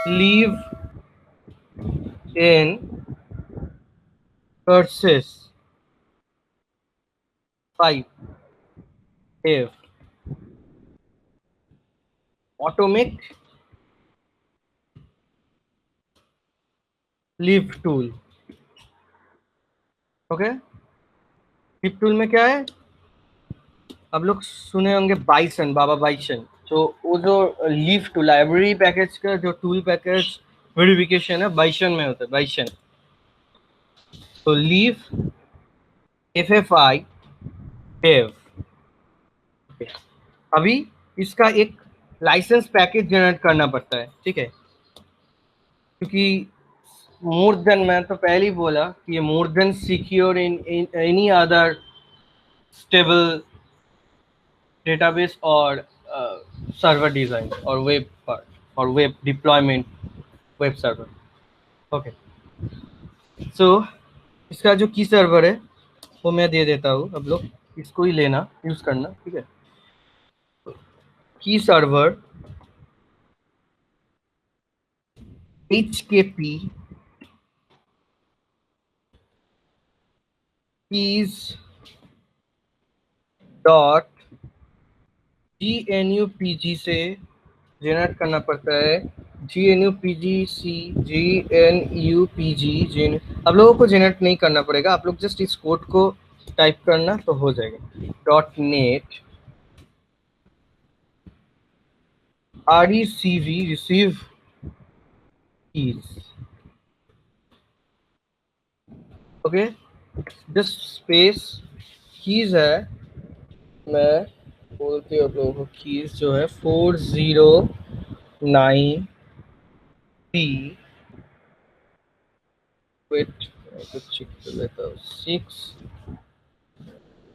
leave in curses 5 if atomic leaf tool. Okay, leaf tool में क्या है, आप लोग सुने होंगे बाइसन, बाबा बाइसन। तो वो जो लीफ टूल लाइब्रेरी पैकेज का जो टूल पैकेज वेरिफिकेशन है बाइसन में होता है, बाइसन। तो लीफ FFI dev। अभी इसका एक लाइसेंस पैकेज जनरेट करना पड़ता है, ठीक है, क्योंकि मोर देन, मैं तो पहले ही बोला कि ये more than secure in any other stable database और सर्वर डिजाइन और वेब पार्ट और web deployment, web server. Okay, so इसका जो की सर्वर है वो मैं दे देता हूँ, अब लोग इसको ही लेना, यूज करना, ठीक है। की server HKP keys dot GNUPG से जनरेट करना पड़ता है। GNUPG आप लोगों को जनरेट नहीं करना पड़ेगा, आप लोग जस्ट इस कोड को टाइप करना तो हो जाएगा। .NET RECV receive keys, okay, just space keys है, मैं बोलती हूँ आप लोगों को, कीज जो है 409 B, वेट कुछ चेक कर लेता हूँ,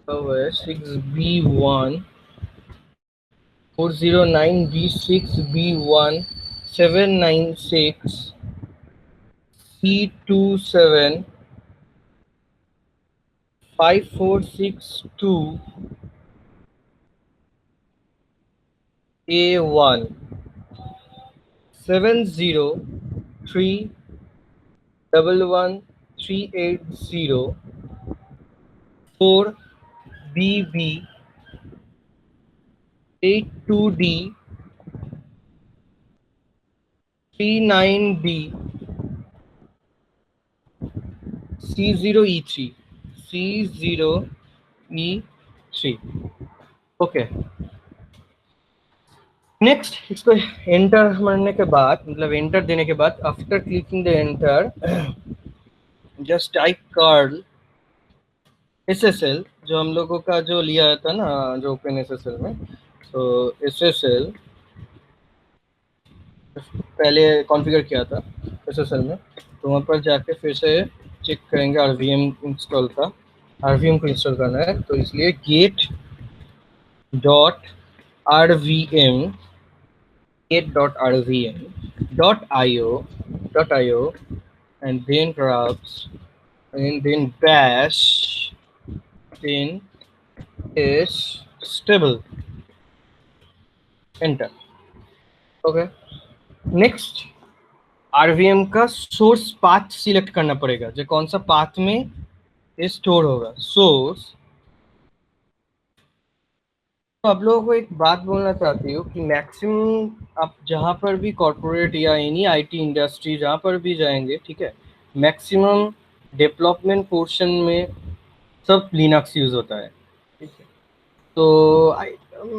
6B1 409B6B1 796 C27 5462 A1 703113804 4BB 82D 39B C0E3 C0E3। Okay, next इसको एंटर मारने के बाद, मतलब एंटर देने के बाद, after clicking the enter just type curl SSL, जो हम लोगों का जो लिया था ना, जो ओपन SSL में, तो SSL पहले कॉन्फ़िगर किया था SSL में, तो वहाँ पर जाके फिर से चेक करेंगे RVM इंस्टॉल का, RVM को इंस्टॉल करना है, तो इसलिए get dot RVM get.rvm.io and then grubs and then bash, then is stable, enter। Okay, next RVM का सोर्स पाथ सिलेक्ट करना पड़ेगा, जो कौन सा पाथ में स्टोर होगा सोर्स। तो आप लोगों को एक बात बोलना चाहती हूँ कि मैक्सिमम आप जहाँ पर भी कॉर्पोरेट या एनी IT इंडस्ट्री जहाँ पर भी जाएंगे, ठीक है, मैक्सिमम डेवलपमेंट पोर्शन में सब लिनक्स यूज होता है, ठीक है। तो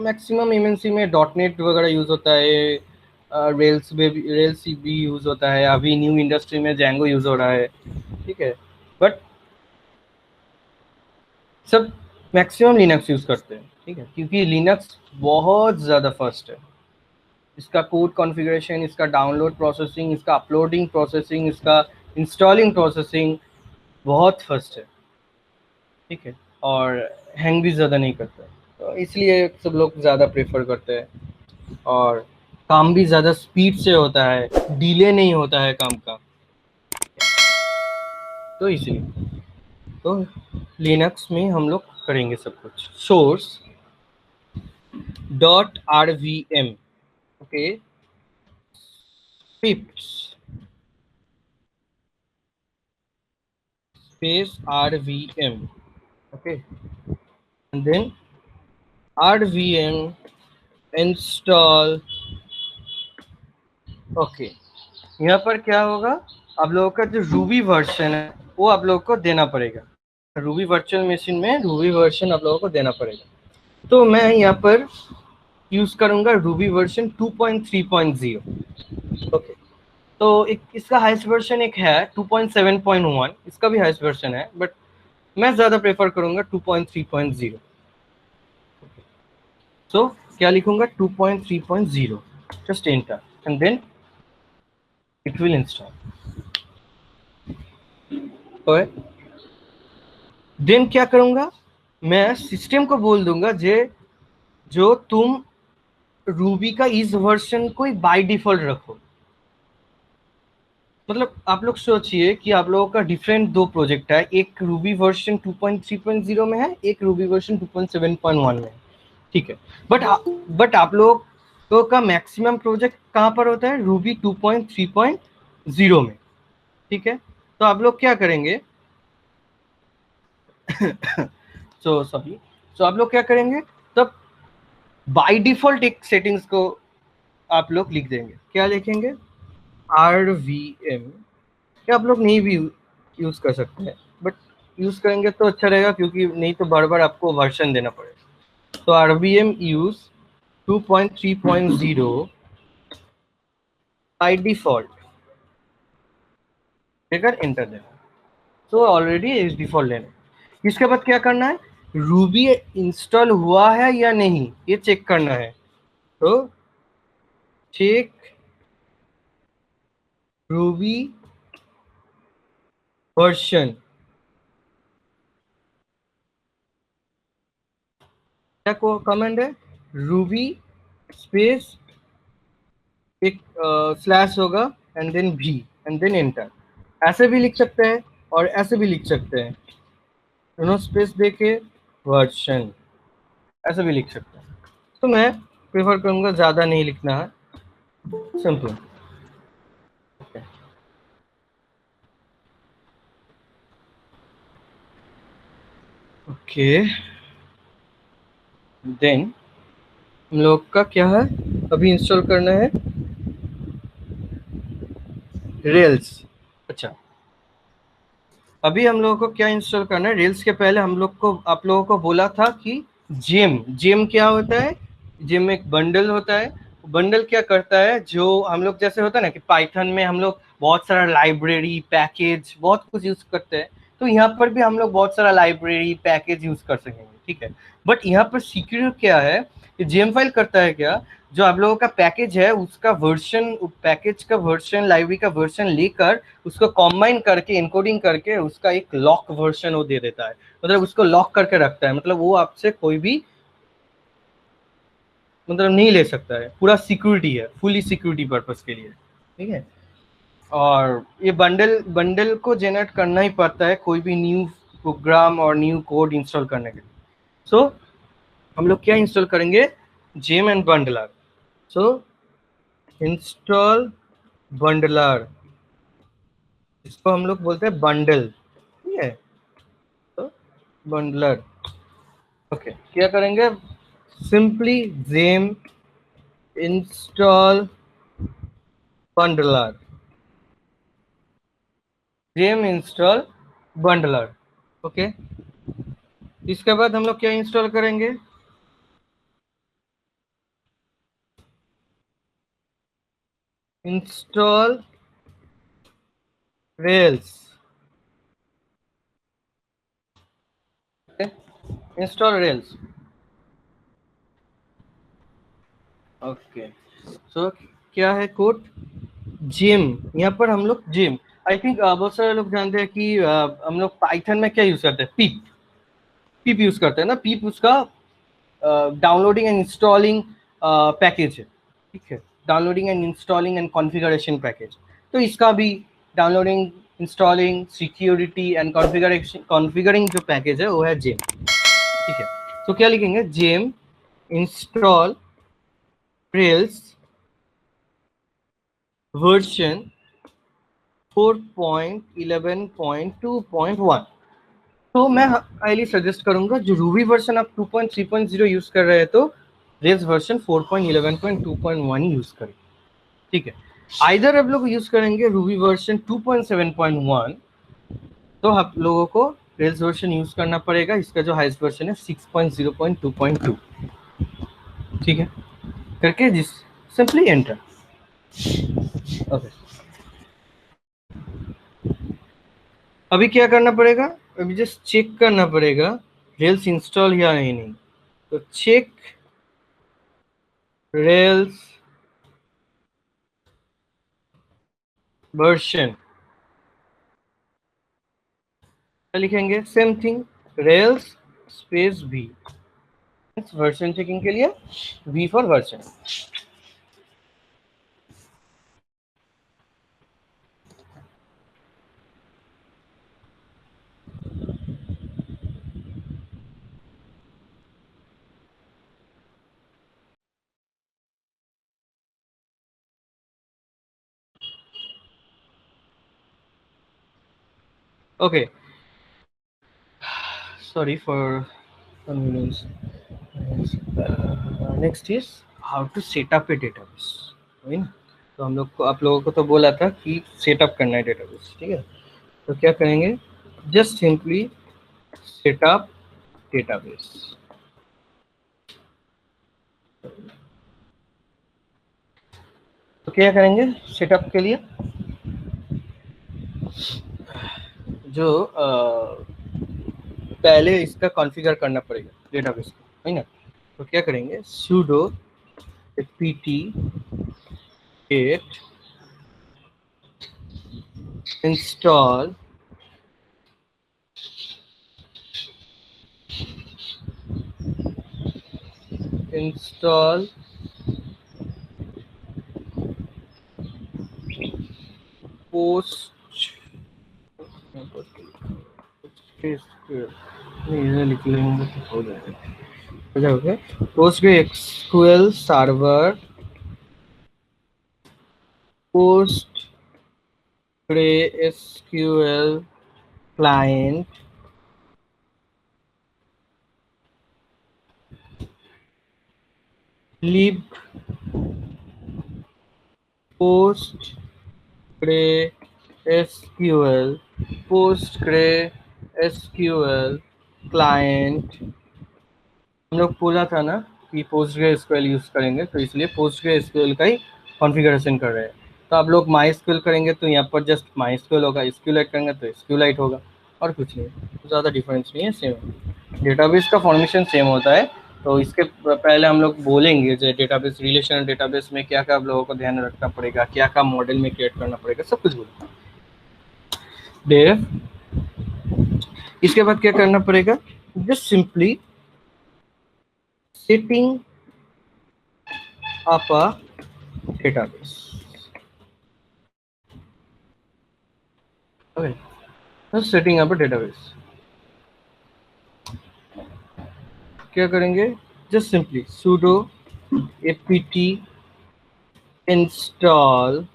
मैक्सिमम MNC में .NET वगैरह यूज होता है, रेल्स भी यूज होता है, अभी न्यू इंडस्ट्री में जैंगो यूज हो रहा है, ठीक है, बट सब मैक्सिमम लिनक्स यूज करते हैं, ठीक है, क्योंकि लिनक्स बहुत ज़्यादा फास्ट है। इसका कोड कॉन्फ़िगरेशन, इसका डाउनलोड प्रोसेसिंग, इसका अपलोडिंग प्रोसेसिंग, इसका इंस्टॉलिंग प्रोसेसिंग बहुत फास्ट है, ठीक है, और हैंग भी ज़्यादा नहीं करता है, तो इसलिए सब लोग ज़्यादा प्रेफर करते हैं, और काम भी ज़्यादा स्पीड से होता है, डिले नहीं होता है काम का, तो इसलिए तो लिनक्स में हम लोग करेंगे सब कुछ। Source .rvm, okay, pips space rvm. Okay, and then rvm install. Okay, यहाँ पर क्या होगा, आप लोगों का जो रूबी वर्जन है वो आप लोगों को देना पड़ेगा। रूबी वर्चुअल मशीन में रूबी वर्जन आप लोगों को देना पड़ेगा। तो मैं यहाँ पर यूज करूंगा रूबी वर्जन 2.3.0। ओके, तो एक इसका हाईएस्ट वर्जन एक है 2.7.1, इसका भी हाईएस्ट वर्जन है, बट मैं ज्यादा प्रेफर करूंगा 2.3.0। सो क्या लिखूंगा, 2.3.0, just enter and then it will install. Okay, then क्या करूंगा, मैं सिस्टम को बोल दूंगा जो तुम रूबी का इस वर्जन को ही बाय डिफॉल्ट रखो। मतलब आप लोग सोचिए कि आप लोगों का डिफरेंट दो प्रोजेक्ट है, एक रूबी वर्जन 2.3.0 में है, एक रूबी वर्जन 2.7.1 में है, ठीक है। बट आप लोगों का मैक्सिमम प्रोजेक्ट कहाँ पर होता है, रूबी 2.3.0 में, ठीक है। तो आप लोग क्या करेंगे सो आप लोग क्या करेंगे, तब बाय डिफॉल्ट एक सेटिंग्स को आप लोग लिख देंगे। क्या लिखेंगे, RVM। क्या आप लोग नहीं भी यूज कर सकते हैं, बट यूज करेंगे तो अच्छा रहेगा, क्योंकि नहीं तो बार बार आपको वर्जन देना पड़ेगा। तो RVM यूज 2.3.0 बाय डिफॉल्ट देकर एंटर देना। तो ऑलरेडी इस डिफॉल्ट लेना। इसके बाद क्या करना है, रूबी इंस्टॉल हुआ है या नहीं ये चेक करना है। तो चेक रूबी वर्जन, क्या को कमांड है, रूबी स्पेस एक स्लैश होगा एंड देन भी एंड देन एंटर। ऐसे भी लिख सकते हैं और ऐसे भी लिख सकते हैं, दोनों स्पेस देके वर्जन, ऐसे भी लिख सकते हैं। तो मैं प्रेफर करूंगा ज्यादा नहीं लिखना है, सिंपल। ओके, देन हम लोग का क्या है, अभी इंस्टॉल करना है रेल्स। अच्छा, अभी हम लोगों को क्या इंस्टॉल करना है, रेल्स के पहले हम लोग को आप लोगों को बोला था कि जेम, जेम क्या होता है, जेम एक बंडल होता है। बंडल क्या करता है, जो हम लोग जैसे होता है ना कि पाइथन में हम लोग बहुत सारा लाइब्रेरी पैकेज बहुत कुछ यूज करते हैं, तो यहाँ पर भी हम लोग बहुत सारा लाइब्रेरी पैकेज यूज कर सकेंगे, ठीक है। बट यहाँ पर सीक्रेट क्या है, जेम फाइल करता है क्या, जो आप लोगों का पैकेज है उसका वर्जन, पैकेज का वर्जन, लाइब्रेरी का वर्जन लेकर उसको कॉम्बाइन करके इनकोडिंग करके उसका एक लॉक वर्जन वो दे देता है। मतलब उसको लॉक करके रखता है, मतलब वो आपसे कोई भी मतलब नहीं ले सकता है, पूरा सिक्योरिटी है, फुली सिक्योरिटी पर्पस के लिए, ठीक है। और ये बंडल बंडल को जनरेट करना ही पड़ता है कोई भी न्यू प्रोग्राम और न्यू कोड इंस्टॉल करने के लिए। सो हम लोग क्या इंस्टॉल करेंगे, gem and bundler. So install bundler, इसको हम लोग बोलते हैं बंडल, ठीक है। तो बंडलर, ओके, क्या करेंगे, simply gem install bundler, gem install bundler. Okay, इसके बाद हम लोग क्या इंस्टॉल करेंगे, install rails. Install rails, okay. So क्या है कोड, जेम, यहाँ पर हम लोग जेम, आई थिंक बहुत सारे लोग जानते हैं कि हम लोग पाइथन में क्या यूज करते हैं, पीप, पीप यूज करते हैं ना, पीप उसका डाउनलोडिंग एंड इंस्टॉलिंग पैकेज है, ठीक है, downloading and installing and configuration package. तो इसका भी downloading, installing, security and configuration, configuring जो पैकेज है वो है जेम, ठीक है। तो क्या लिखेंगे, जेम इंस्टॉल रेल्स वर्जन 4.11.2.1। तो मैं हाईली सजेस्ट करूंगा जो रूबी वर्जन आप 2.3.0 यूज कर रहे हैं तो रेल्स वर्जन 4.11.2.1 यूज करें, ठीक है। आइदर आप लोग यूज करेंगे रूबी वर्जन 2.7.1 तो आप लोगों को रेल्स वर्जन यूज करना पड़ेगा, इसका जो हाईएस्ट वर्जन है 6.0.2.2, ठीक है। करके जिस सिंपली एंटर। ओके, अभी क्या करना पड़ेगा, अभी जस्ट चेक करना पड़ेगा रेल्स इंस्टॉल या नहीं। तो चेक रेल्स वर्जन लिखेंगे, same thing, rails space V, version checking के लिए V for version. Okay, sorry for convenience. Next is how to set up a database, वही ना। तो हम लोग को, आप लोगों को तो बोला था कि सेटअप करना है डेटाबेस, ठीक है। तो क्या करेंगे, जस्ट सिंपली सेटअप डेटाबेस। तो क्या करेंगे सेटअप के लिए, जो पहले इसका कॉन्फ़िगर करना पड़ेगा डेटाबेस को, है ना। तो क्या करेंगे, sudo apt get install post नहीं लिख लेंगे तो हो जाएगा। Okay, PostgreSQL server, PostgreSQL client, lib PostgreSQL client। हम लोग बोला था ना कि PostgreSQL यूज करेंगे, तो इसलिए PostgreSQL का ही कॉन्फ़िगरेशन कर रहे हैं। तो आप लोग MySQL करेंगे तो यहाँ पर जस्ट MySQL होगा, SQLite करेंगे तो SQLite होगा, और कुछ नहीं, ज़्यादा डिफरेंस नहीं है, सेम है। डेटाबेस का फॉर्मेशन सेम होता है। तो इसके पहले हम लोग बोलेंगे जो डेटाबेस, रिलेशनल डेटाबेस में क्या क्या आप लोगों को ध्यान रखना पड़ेगा, क्या क्या मॉडल में क्रिएट करना पड़ेगा, सब कुछ बोलेंगे। डेव, इसके बाद क्या करना पड़ेगा, just simply setting up a database। Okay, just setting up a database। क्या करेंगे, just simply sudo apt install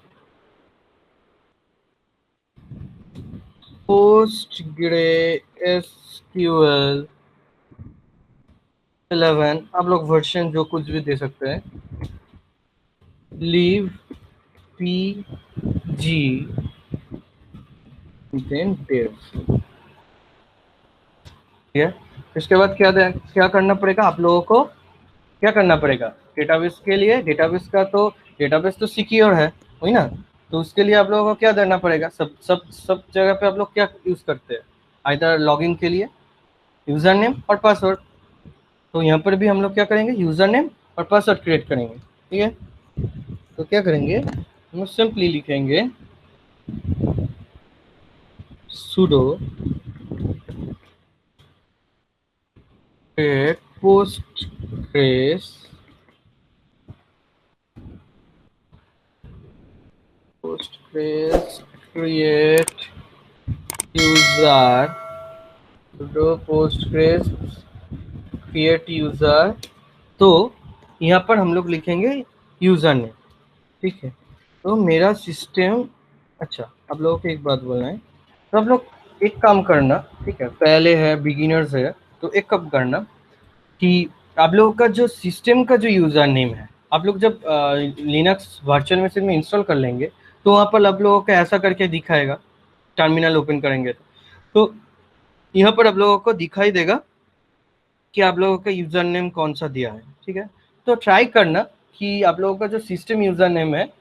PostgreSQL 11, आप लोग वर्जन जो कुछ भी दे सकते हैं, leave pg then dev, ठीक है। इसके बाद क्या करना पड़ेगा आप लोगों को, क्या करना पड़ेगा डेटाबेस के लिए, डेटाबेस तो सिक्योर है, वही ना। तो उसके लिए आप लोगों को क्या देना पड़ेगा, सब जगह पे आप लोग क्या यूज करते हैं, आइदर लॉगिन के लिए यूजर नेम और पासवर्ड। तो यहाँ पर भी हम लोग क्या करेंगे, यूजर नेम और पासवर्ड क्रिएट करेंगे, ठीक है। तो क्या करेंगे, हम सिंपली लिखेंगे sudo create postgres create user, sudo postgres create user। तो यहाँ पर हम लोग लिखेंगे यूजर नेम, ठीक है। तो मेरा सिस्टम, अच्छा आप लोगों को एक बात बोलना है, तो आप लोग एक काम करना, ठीक है, पहले है बिगिनर्स है, तो एक काम करना कि आप लोगों का जो सिस्टम का जो यूज़र नेम है, आप लोग जब लिनक्स वर्चुअल मशीन में इंस्टॉल कर लेंगे तो वहाँ पर आप लोगों को ऐसा करके दिखाएगा, टर्मिनल ओपन करेंगे तो यहाँ पर आप लोगों को दिखाई देगा कि आप लोगों का यूज़र नेम कौन सा दिया है, ठीक है। तो ट्राई करना कि आप लोगों का जो सिस्टम यूज़र नेम है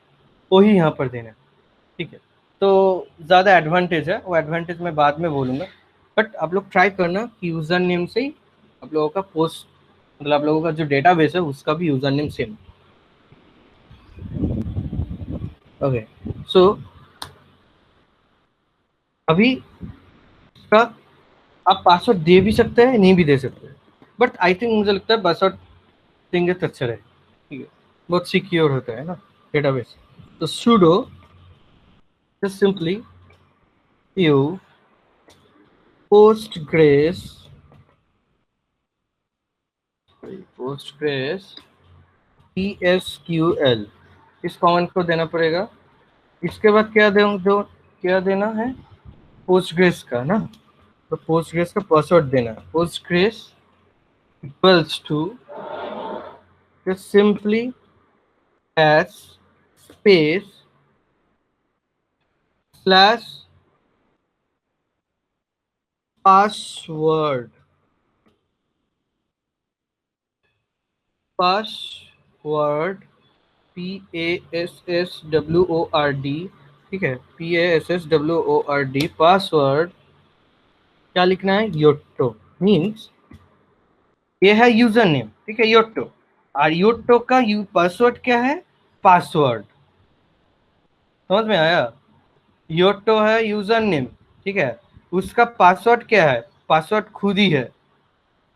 वही यहाँ पर देना है, ठीक है। तो ज़्यादा एडवांटेज है, वो एडवांटेज मैं बाद में बोलूँगा, बट आप लोग ट्राई करना कि यूज़र नेम से ही आप लोगों का पोस्ट, मतलब आप लोगों का जो डेटाबेस है उसका भी यूज़र नेम सेम। ओके, सो अभी इसका आप पासवर्ड दे भी सकते हैं, नहीं भी दे सकते हैं, बट आई थिंक मुझे लगता है पासवर्ड देंगे तो अच्छा रहे, ठीक है, बहुत सिक्योर होता है ना डेटाबेस। तो sudo just simply you postgres PSQL, इस कमांड को देना पड़ेगा। इसके बाद क्या दे दो, क्या देना है, पोस्टग्रेस का ना, तो पोस्टग्रेस का पासवर्ड देना है, postgres equals to just simply as space slash password, password PASSWORD, ठीक है, PASSWORD पासवर्ड क्या लिखना है, योट्टो, मीन्स ये है यूजर नेम, ठीक है, योट्टो, और योट्टो का पासवर्ड क्या है, पासवर्ड, समझ में आया। योट्टो है यूजर नेम, ठीक है, उसका पासवर्ड क्या है, पासवर्ड खुद ही है,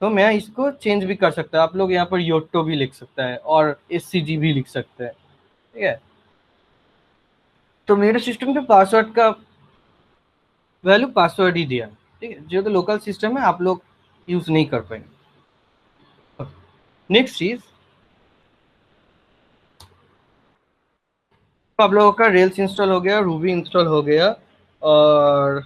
तो मैं इसको चेंज भी कर सकता है, आप लोग यहाँ पर योट्टो भी लिख सकता है और SCG भी लिख सकते हैं, ठीक है। तो मेरे सिस्टम के पासवर्ड का वैल्यू पासवर्ड ही दिया, ठीक है, जो तो लोकल सिस्टम है आप लोग यूज नहीं कर पाएंगे। नेक्स्ट चीज, तो आप लोगों का रेल्स इंस्टॉल हो गया, रूबी इंस्टॉल हो गया, और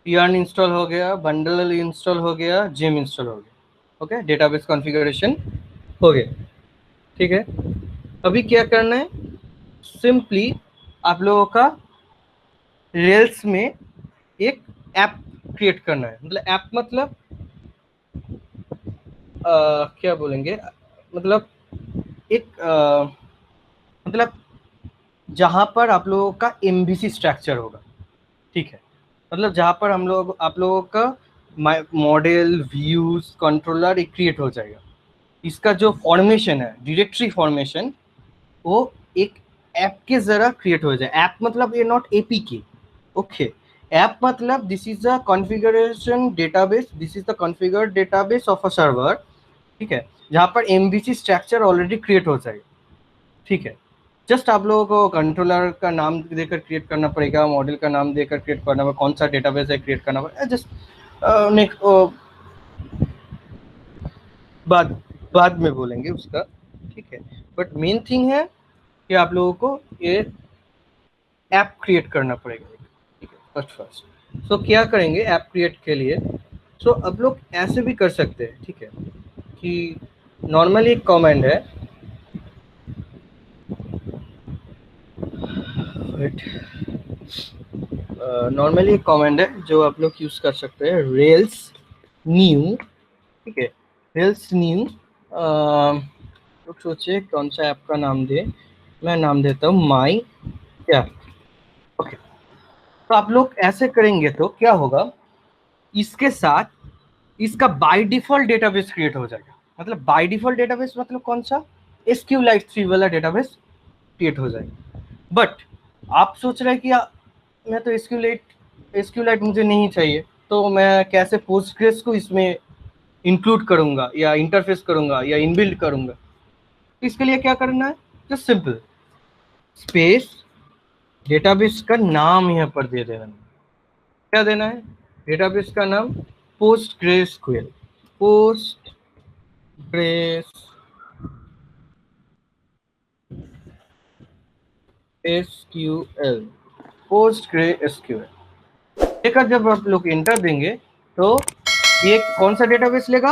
yarn इंस्टॉल हो गया, बंडल इंस्टॉल हो गया, जिम इंस्टॉल हो गया, ओके, डेटाबेस कॉन्फ़िगरेशन हो गया, ठीक है। अभी क्या करना है, सिंपली आप लोगों का रेल्स में एक ऐप क्रिएट करना है, मतलब ऐप मतलब क्या बोलेंगे, मतलब एक मतलब जहां पर आप लोगों का MVC स्ट्रक्चर होगा, ठीक है, मतलब जहां पर हम लोग आप लोगों का मॉडल व्यूज कंट्रोलर एक क्रिएट हो जाएगा, इसका जो फॉर्मेशन है, डायरेक्टरी फॉर्मेशन, वो एक ऐप के जरा क्रिएट हो जाए। ऐप मतलब ये नॉट APK, ओके, ऐप मतलब this is a configuration database, this is the configured database of a server, ठीक है, जहां पर MVC स्ट्रक्चर ऑलरेडी क्रिएट हो जाएगा, ठीक है। जस्ट आप लोगों को कंट्रोलर का नाम देकर क्रिएट करना पड़ेगा, मॉडल का नाम देकर क्रिएट करना पड़ेगा, कौन सा डेटाबेस है क्रिएट करना पड़ेगा, जस्ट नेक्स्ट बाद बाद में बोलेंगे उसका, ठीक है। बट मेन थिंग है कि आप लोगों को ये ऐप क्रिएट करना पड़ेगा, ठीक है, फर्स्ट। सो क्या करेंगे ऐप क्रिएट के लिए, सो अब लोग ऐसे भी कर सकते हैं, ठीक है, कि नॉर्मली एक कमांड है, वेट, नॉर्मली एक कमांड है जो आप लोग यूज कर सकते हैं, रेल्स न्यू, ठीक है, रेल्स न्यू, लोग सोचे कौन सा ऐप का नाम दे, मैं नाम देता हूँ माई ऐप, ओके। तो आप लोग ऐसे करेंगे तो क्या होगा, इसके साथ इसका बाय डिफॉल्ट डेटाबेस क्रिएट हो जाएगा, मतलब बाय डिफॉल्ट डेटाबेस मतलब कौन सा, SQLite 3 वाला डेटाबेस क्रिएट हो जाएगा। बट आप सोच रहे हैं कि मैं तो SQLite मुझे नहीं चाहिए, तो मैं कैसे पोस्टग्रेस को इसमें इंक्लूड करूंगा या इंटरफेस करूंगा या इनबिल्ड करूंगा, तो इसके लिए क्या करना है, जस्ट सिंपल स्पेस डेटाबेस का नाम यहाँ पर दे देना, क्या देना है, डेटाबेस का नाम पोस्टग्रेसक्यूएल, पोस्टग्रेस SQL, PostgreSQL। देखा, जब आप लोग इंटर देंगे तो ये कौन सा डेटाबेस लेगा?